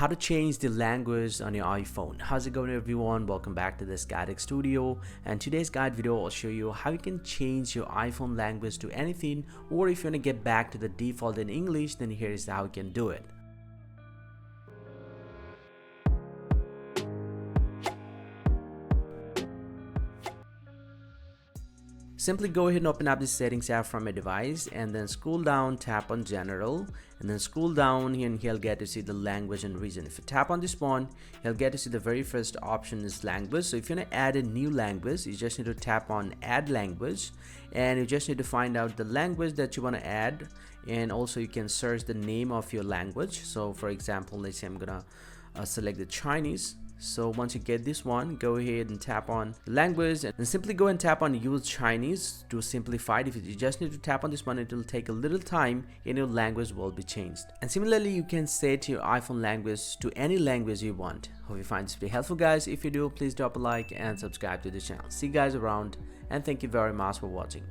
how to change the language on your iPhone. How's it going, everyone? Welcome back to this guided studio, and today's guide video will show you how you can change your iPhone language to anything, or if you want to get back to the default in English, then here is how you can do it. Simply go ahead and open up the settings app from your device and then scroll down, tap on general, and then scroll down here and he'll get to see the language and region. If you tap on this one, he'll get to see the very first option is language. So if you want to add a new language, you just need to tap on add language, and you just need to find out the language that you want to add, and also you can search the name of your language. So for example, let's say I'm gonna select the Chinese. So once you get this one, go ahead and tap on language and simply go and tap on use Chinese to simplify it. If you just need to tap on this one, it will take a little time and your language will be changed. And similarly, you can set your iPhone language to any language you want. Hope you find this very helpful, guys. If you do, please drop a like and subscribe to the channel. See you guys around, and thank you very much for watching.